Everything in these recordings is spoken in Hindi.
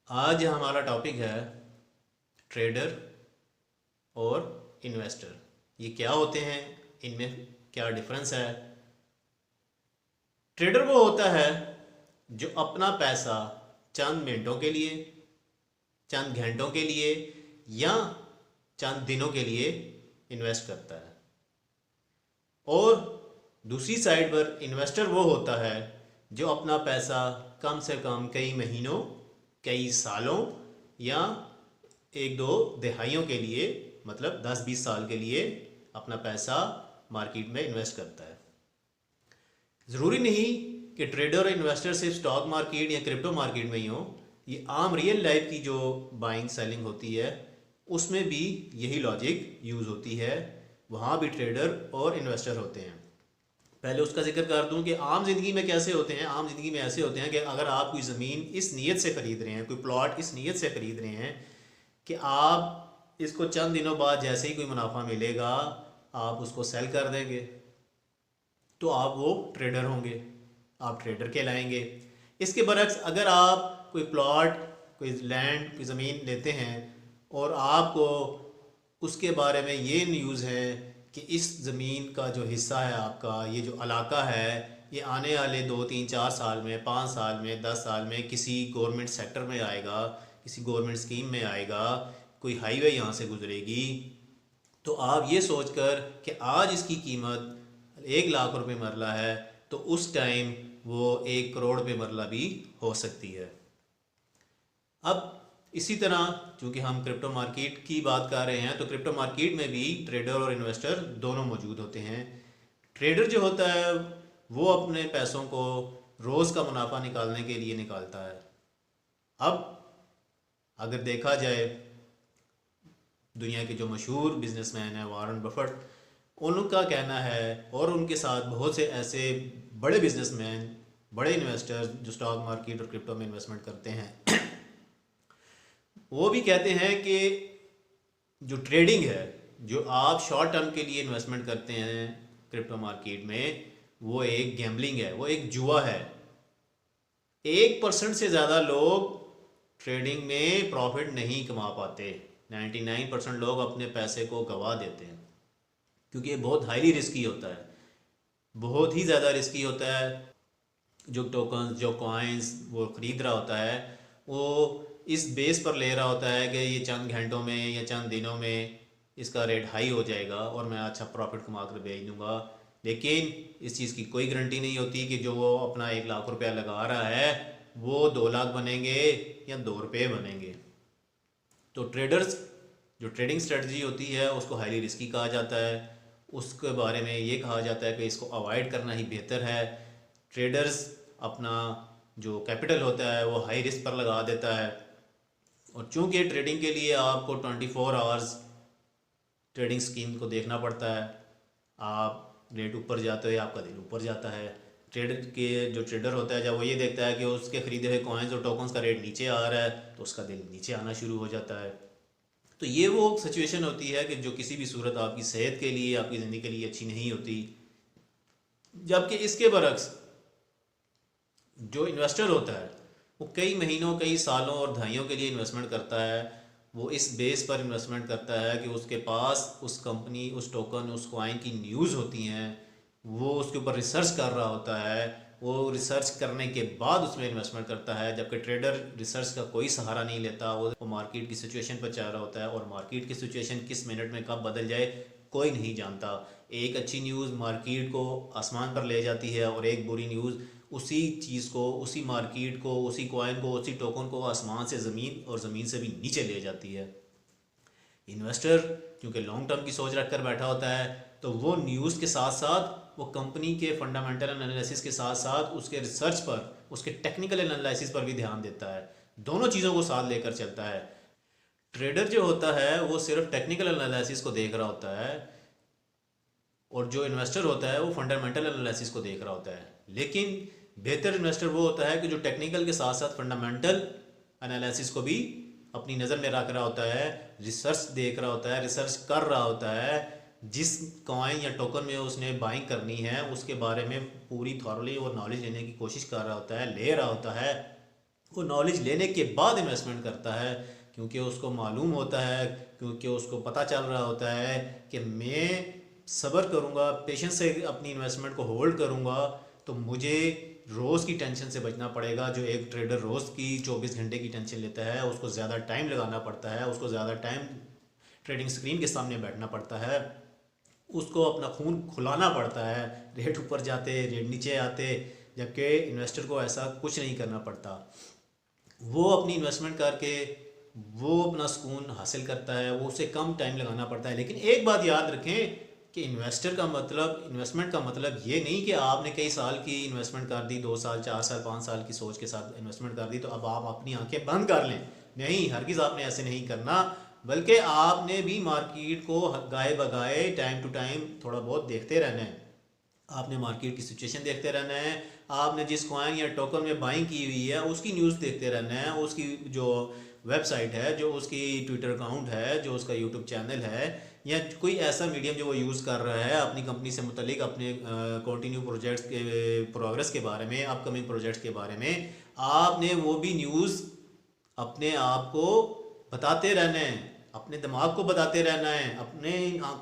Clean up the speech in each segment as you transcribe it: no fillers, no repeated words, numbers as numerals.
आज हमारा टॉपिक है ट्रेडर और इन्वेस्टर। ये क्या होते हैं, इनमें क्या डिफरेंस है। ट्रेडर वो होता है जो अपना पैसा चंद मिनटों के लिए, चंद घंटों के लिए या चंद दिनों के लिए इन्वेस्ट करता है। और दूसरी साइड पर इन्वेस्टर वो होता है जो अपना पैसा कम से कम कई महीनों, कई सालों या एक दो दिहाइयों के लिए, मतलब 10-20 साल के लिए अपना पैसा मार्केट में इन्वेस्ट करता है। ज़रूरी नहीं कि ट्रेडर और इन्वेस्टर सिर्फ स्टॉक मार्केट या क्रिप्टो मार्केट में ही हो। ये आम रियल लाइफ की जो बाइंग सेलिंग होती है उसमें भी यही लॉजिक यूज़ होती है। वहाँ भी ट्रेडर और इन्वेस्टर होते हैं। पहले उसका जिक्र कर दूं कि आम ज़िंदगी में कैसे होते हैं। आम ज़िंदगी में ऐसे होते हैं कि अगर आप कोई ज़मीन इस नीयत से ख़रीद रहे हैं, कोई प्लॉट इस नीयत से ख़रीद रहे हैं कि आप इसको चंद दिनों बाद जैसे ही कोई मुनाफा मिलेगा आप उसको सेल कर देंगे, तो आप वो ट्रेडर होंगे, आप ट्रेडर कहलाएंगे। इसके बरक्स अगर आप कोई प्लॉट, कोई लैंड, कोई ज़मीन लेते हैं और आपको उसके बारे में ये न्यूज़ है कि इस ज़मीन का जो हिस्सा है आपका, ये जो इलाका है, ये आने वाले 2-3-4 साल में, 5 साल में, 10 साल में किसी गवर्नमेंट सेक्टर में आएगा, किसी गवर्नमेंट स्कीम में आएगा, कोई हाईवे यहाँ से गुजरेगी, तो आप ये सोचकर कि आज इसकी कीमत 1 लाख रुपए मरला है तो उस टाइम वो 1 करोड़ रुपए मरला भी हो सकती है। अब इसी तरह चूंकि हम क्रिप्टो मार्केट की बात कर रहे हैं तो क्रिप्टो मार्केट में भी ट्रेडर और इन्वेस्टर दोनों मौजूद होते हैं। ट्रेडर जो होता है वो अपने पैसों को रोज़ का मुनाफा निकालने के लिए निकालता है। अब अगर देखा जाए, दुनिया के जो मशहूर बिजनेसमैन हैं वॉरेन बफेट, उनका कहना है, और उनके साथ बहुत से ऐसे बड़े बिजनेसमैन, बड़े इन्वेस्टर्स जो स्टॉक मार्केट और क्रिप्टो में इन्वेस्टमेंट करते हैं, वो भी कहते हैं कि जो ट्रेडिंग है, जो आप शॉर्ट टर्म के लिए इन्वेस्टमेंट करते हैं क्रिप्टो मार्केट में, वो एक गैम्बलिंग है, वो एक जुआ है। 1% से ज़्यादा लोग ट्रेडिंग में प्रॉफिट नहीं कमा पाते। 99% लोग अपने पैसे को गंवा देते हैं, क्योंकि ये बहुत हाईली रिस्की होता है, बहुत ही ज़्यादा रिस्की होता है। जो टोकन्स, जो कॉइन्स वो ख़रीद रहा होता है, वो इस बेस पर ले रहा होता है कि ये चंद घंटों में या चंद दिनों में इसका रेट हाई हो जाएगा और मैं अच्छा प्रॉफिट कमा कर बेच दूँगा। लेकिन इस चीज़ की कोई गारंटी नहीं होती कि जो वो अपना 1 लाख रुपया लगा रहा है वो 2 लाख बनेंगे या 2 रुपये बनेंगे। तो ट्रेडर्स, जो ट्रेडिंग स्ट्रेटजी होती है उसको हाईली रिस्की कहा जाता है। उसके बारे में ये कहा जाता है कि इसको अवॉइड करना ही बेहतर है। ट्रेडर्स अपना जो कैपिटल होता है वो हाई रिस्क पर लगा देता है, और चूंकि ट्रेडिंग के लिए आपको 24 आवर्स ट्रेडिंग स्कीम को देखना पड़ता है। आप रेट ऊपर जाते हुए आपका दिल ऊपर जाता है। ट्रेडर के जो ट्रेडर होता है जब वो ये देखता है कि उसके ख़रीदे हुए कॉइन्स और टोकन्स का रेट नीचे आ रहा है तो उसका दिल नीचे आना शुरू हो जाता है। तो ये वो सिचुएशन होती है कि जो किसी भी सूरत आपकी सेहत के लिए, आपकी ज़िंदगी के लिए अच्छी नहीं होती। जबकि इसके बरक्स जो इन्वेस्टर होता है वो कई महीनों, कई सालों और दहाइयों के लिए इन्वेस्टमेंट करता है। वो इस बेस पर इन्वेस्टमेंट करता है कि उसके पास उस कंपनी, उस टोकन, उस कॉइन की न्यूज़ होती हैं, वो उसके ऊपर रिसर्च कर रहा होता है, वो रिसर्च करने के बाद उसमें इन्वेस्टमेंट करता है। जबकि ट्रेडर रिसर्च का कोई सहारा नहीं लेता, वो मार्केट की सिचुएशन पर चल रहा होता है, और मार्केट की सिचुएशन किस मिनट में कब बदल जाए कोई नहीं जानता। एक अच्छी न्यूज़ मार्केट को आसमान पर ले जाती है और एक बुरी न्यूज़ उसी चीज़ को, उसी मार्केट को, उसी कॉइन को, उसी टोकन को आसमान से ज़मीन और ज़मीन से भी नीचे ले जाती है। इन्वेस्टर क्योंकि लॉन्ग टर्म की सोच रख कर बैठा होता है तो वो न्यूज़ के साथ साथ वो कंपनी के फंडामेंटल एनालिसिस के साथ साथ उसके रिसर्च पर, उसके टेक्निकल एनालिसिस पर भी ध्यान देता है। दोनों चीज़ों को साथ लेकर चलता है। ट्रेडर जो होता है वो सिर्फ टेक्निकल एनालिसिस को देख रहा होता है, और जो इन्वेस्टर होता है वो फंडामेंटल एनालिसिस को देख रहा होता है। लेकिन बेहतर इन्वेस्टर वो होता है कि जो टेक्निकल के साथ साथ फंडामेंटल एनालिसिस को भी अपनी नज़र में रख रहा होता है, रिसर्च देख रहा होता है, रिसर्च कर रहा होता है। जिस कॉइन या टोकन में उसने बाइंग करनी है उसके बारे में पूरी थॉरली और नॉलेज लेने की कोशिश कर रहा होता है, ले रहा होता है, वो नॉलेज लेने के बाद इन्वेस्टमेंट करता है, क्योंकि उसको मालूम होता है, क्योंकि उसको पता चल रहा होता है कि मैं सब्र करूँगा, पेशेंस से अपनी इन्वेस्टमेंट को होल्ड करूँगा तो मुझे रोज़ की टेंशन से बचना पड़ेगा। जो एक ट्रेडर रोज़ की 24 घंटे की टेंशन लेता है, उसको ज़्यादा टाइम लगाना पड़ता है, उसको ज़्यादा टाइम ट्रेडिंग स्क्रीन के सामने बैठना पड़ता है, उसको अपना खून खुलाना पड़ता है, रेट ऊपर जाते रेट नीचे आते, जबकि इन्वेस्टर को ऐसा कुछ नहीं करना पड़ता। वो अपनी इन्वेस्टमेंट करके वो अपना सुकून हासिल करता है, वो उसे कम टाइम लगाना पड़ता है। लेकिन एक बात याद रखें कि इन्वेस्टमेंट का मतलब ये नहीं कि आपने कई साल की इन्वेस्टमेंट कर दी, 2 साल 4 साल 5 साल की सोच के साथ इन्वेस्टमेंट कर दी तो अब आप अपनी आंखें बंद कर लें। नहीं, हरगिज़ आपने ऐसे नहीं करना, बल्कि आपने भी मार्केट को गाए बगाए टाइम टू टाइम थोड़ा बहुत देखते रहना है। आपने मार्केट की सिचुएशन देखते रहना है, आपने जिस कॉइन या टोकन में बाइंग की हुई है उसकी न्यूज़ देखते रहना है, उसकी जो वेबसाइट है, जो उसकी ट्विटर अकाउंट है, जो उसका यूट्यूब चैनल है, या कोई ऐसा मीडियम जो वो यूज़ कर रहा है अपनी कंपनी से मुतलिक अपने कंटिन्यू प्रोजेक्ट्स के प्रोग्रेस के बारे में, अपकमिंग प्रोजेक्ट्स के बारे में आपने वो भी न्यूज़ अपने आप को बताते रहना है, अपने दिमाग को बताते रहना है, अपने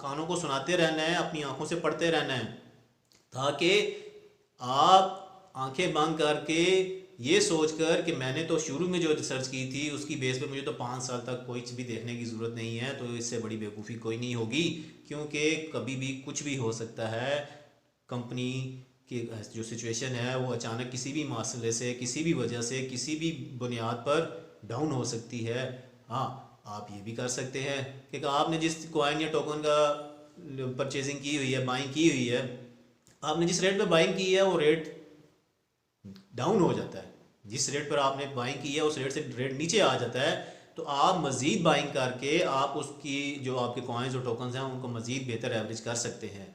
कानों को सुनाते रहना है, अपनी आंखों से पढ़ते रहना है, ताकि आप आंखें बंद करके ये सोचकर कि मैंने तो शुरू में जो रिसर्च की थी उसकी बेस पे मुझे तो 5 साल तक कोई भी देखने की ज़रूरत नहीं है, तो इससे बड़ी बेवकूफ़ी कोई नहीं होगी, क्योंकि कभी भी कुछ भी हो सकता है। कंपनी की जो सिचुएशन है वो अचानक किसी भी मसले से, किसी भी वजह से, किसी भी बुनियाद पर डाउन हो सकती है। हाँ, आप ये भी कर सकते हैं कि आपने जिस कॉइन या टोकन का परचेजिंग की हुई है, बाइंग की हुई है, आपने जिस रेट पे बाइंग की है वो रेट डाउन हो जाता है, जिस रेट पर आपने बाइंग की है उस रेट से रेट नीचे आ जाता है, तो आप मज़ीद बाइंग करके आप उसकी जो आपके कॉइन्स और टोकन्स हैं उनको मज़ीद बेहतर एवरेज कर सकते हैं।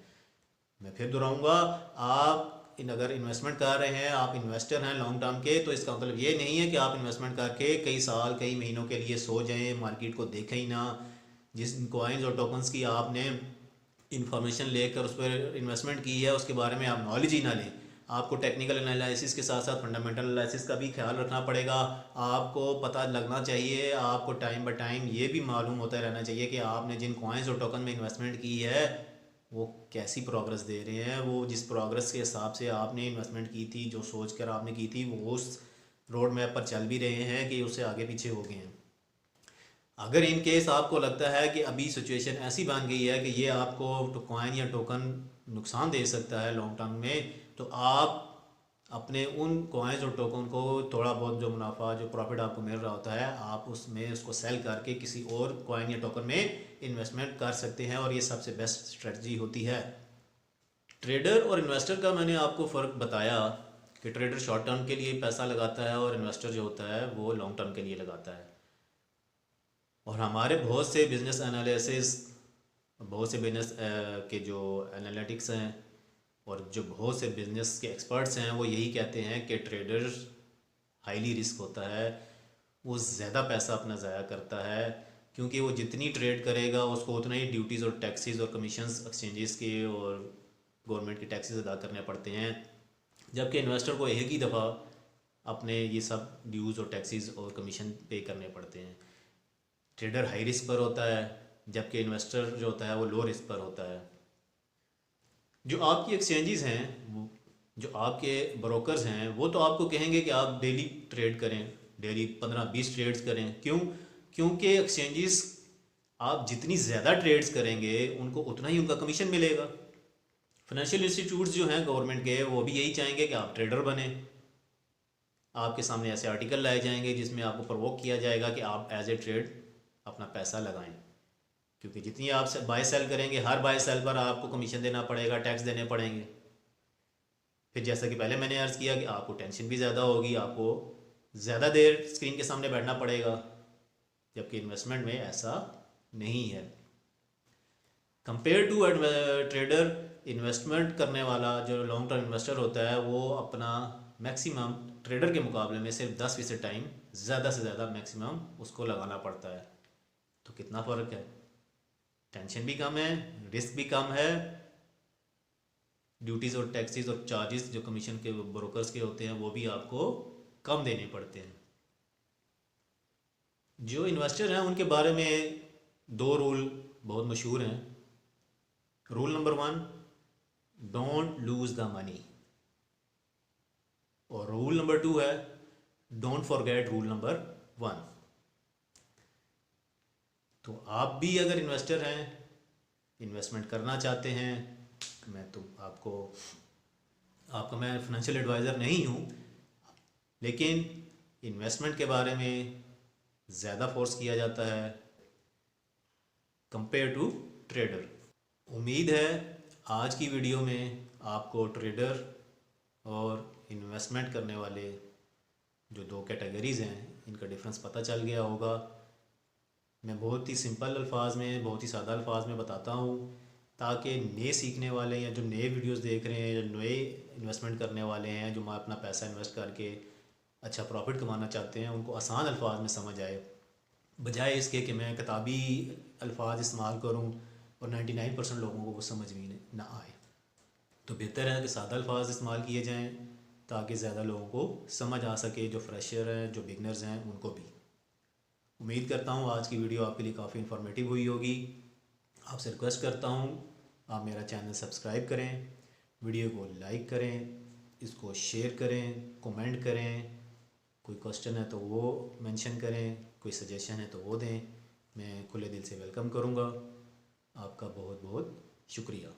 मैं फिर दोहराऊंगा, आप अगर इन्वेस्टमेंट कर रहे हैं, आप इन्वेस्टर हैं लॉन्ग टर्म के, तो इसका मतलब ये नहीं है कि आप इन्वेस्टमेंट करके कई साल कई महीनों के लिए सो जाएं, मार्केट को देखें ही ना। जिस कॉइन्स और टोकन्स की आपने इंफॉर्मेशन लेकर उस पर इन्वेस्टमेंट की है उसके बारे में आप नॉलेज ही ना लें। आपको टेक्निकल एनालिसिस के साथ साथ फंडामेंटल एनालिसिस का भी ख्याल रखना पड़ेगा। आपको पता लगना चाहिए, आपको टाइम बाय टाइम ये भी मालूम होता रहना चाहिए कि आपने जिन कॉइन्स और टोकन में इन्वेस्टमेंट की है वो कैसी प्रोग्रेस दे रहे हैं, वो जिस प्रोग्रेस के हिसाब से आपने इन्वेस्टमेंट की थी, जो सोच कर आपने की थी, वो उस रोड मैप पर चल भी रहे हैं कि उससे आगे पीछे हो गए हैं। अगर इन केस आपको लगता है कि अभी सिचुएशन ऐसी बन गई है कि ये आपको तो कॉइन या टोकन नुकसान दे सकता है लॉन्ग टर्म में, तो आप अपने उन कॉइन्स और टोकन को थोड़ा बहुत जो मुनाफा जो प्रॉफिट आपको मिल रहा होता है आप उसमें उसको सेल करके किसी और कॉइन या टोकन में इन्वेस्टमेंट कर सकते हैं, और ये सबसे बेस्ट स्ट्रेटजी होती है। ट्रेडर और इन्वेस्टर का मैंने आपको फ़र्क बताया कि ट्रेडर शॉर्ट टर्म के लिए पैसा लगाता है और इन्वेस्टर जो होता है वो लॉन्ग टर्म के लिए लगाता है। और हमारे बहुत से बिजनेस एनालिसिस, बहुत से बिजनेस के जो एनालिटिक्स हैं और जो बहुत से बिजनेस के एक्सपर्ट्स हैं वो यही कहते हैं कि ट्रेडर हाईली रिस्क होता है, वो ज़्यादा पैसा अपना ज़ाया करता है, क्योंकि वो जितनी ट्रेड करेगा उसको उतना ही ड्यूटीज़ और टैक्सेस और कमीशंस एक्सचेंजेस के और गवर्नमेंट के टैक्सेस अदा करने पड़ते हैं, जबकि इन्वेस्टर को एक ही दफ़ा अपने ये सब ड्यूज़ और टैक्सेस और कमीशन पे करने पड़ते हैं। ट्रेडर हाई रिस्क पर होता है, जबकि इन्वेस्टर जो होता है वो लो रिस्क पर होता है। जो आपकी एक्सचेंजेस हैं, जो आपके ब्रोकर्स हैं, वो तो आपको कहेंगे कि आप डेली ट्रेड करें, डेली 15-20 ट्रेड्स करें। क्यों? क्योंकि एक्सचेंजेस आप जितनी ज़्यादा ट्रेड्स करेंगे उनको उतना ही उनका कमीशन मिलेगा। फाइनेंशियल इंस्टीट्यूट्स जो हैं गवर्नमेंट के, वो भी यही चाहेंगे कि आप ट्रेडर बने। आपके सामने ऐसे आर्टिकल लाए जाएंगे जिसमें आपको प्रवोक किया जाएगा कि आप एज ए ट्रेड अपना पैसा लगाएं, क्योंकि जितनी आप बाय सेल करेंगे हर बाय सेल पर आपको कमीशन देना पड़ेगा, टैक्स देने पड़ेंगे। फिर जैसा कि पहले मैंने अर्ज़ किया कि आपको टेंशन भी ज़्यादा होगी, आपको ज़्यादा देर स्क्रीन के सामने बैठना पड़ेगा, जबकि इन्वेस्टमेंट में ऐसा नहीं है। कंपेयर टू ट्रेडर, इन्वेस्टमेंट करने वाला जो लॉन्ग टर्म इन्वेस्टर होता है वो अपना मैक्सिमम ट्रेडर के मुकाबले में सिर्फ 10% टाइम ज़्यादा से ज़्यादा मैक्सिमम उसको लगाना पड़ता है। तो कितना फ़र्क है, टेंशन भी कम है, रिस्क भी कम है, ड्यूटीज़ और टैक्सेस और चार्जेस जो कमीशन के ब्रोकर्स के होते हैं वो भी आपको कम देने पड़ते हैं। जो इन्वेस्टर हैं उनके बारे में दो रूल बहुत मशहूर हैं। Rule number 1, don't lose the money, और रूल नंबर 2 है डोंट फॉरगेट रूल नंबर 1। तो आप भी अगर इन्वेस्टर हैं, इन्वेस्टमेंट करना चाहते हैं, मैं तो आपका मैं फाइनेंशियल एडवाइज़र नहीं हूँ, लेकिन इन्वेस्टमेंट के बारे में ज़्यादा फोर्स किया जाता है कंपेयर टू ट्रेडर। उम्मीद है आज की वीडियो में आपको ट्रेडर और इन्वेस्टमेंट करने वाले जो दो कैटेगरीज़ हैं इनका डिफरेंस पता चल गया होगा। मैं बहुत ही सिंपल अल्फाज में, बहुत ही सादा अल्फाज में बताता हूँ ताकि नए सीखने वाले या जो नए वीडियोस देख रहे हैं, जो नए इन्वेस्टमेंट करने वाले हैं, जो अपना पैसा इन्वेस्ट करके अच्छा प्रॉफिट कमाना चाहते हैं, उनको आसान अल्फाज में समझ आए, बजाय इसके कि मैं किताबी अल्फाज इस्तेमाल करूं और 99% लोगों को वो समझ भी ना आए। तो बेहतर है कि सादा अल्फाज इस्तेमाल किए जाएं ताकि ज़्यादा लोगों को समझ आ सके, जो फ्रेशर हैं, जो बिगनर्स हैं, उनको भी। उम्मीद करता हूँ आज की वीडियो आपके लिए काफ़ी इन्फॉर्मेटिव हुई होगी। आपसे रिक्वेस्ट करता हूँ आप मेरा चैनल सब्सक्राइब करें, वीडियो को लाइक करें, इसको शेयर करें, कमेंट करें, कोई क्वेश्चन है तो वो मेंशन करें, कोई सजेशन है तो वो दें। मैं खुले दिल से वेलकम करूँगा। आपका बहुत बहुत शुक्रिया।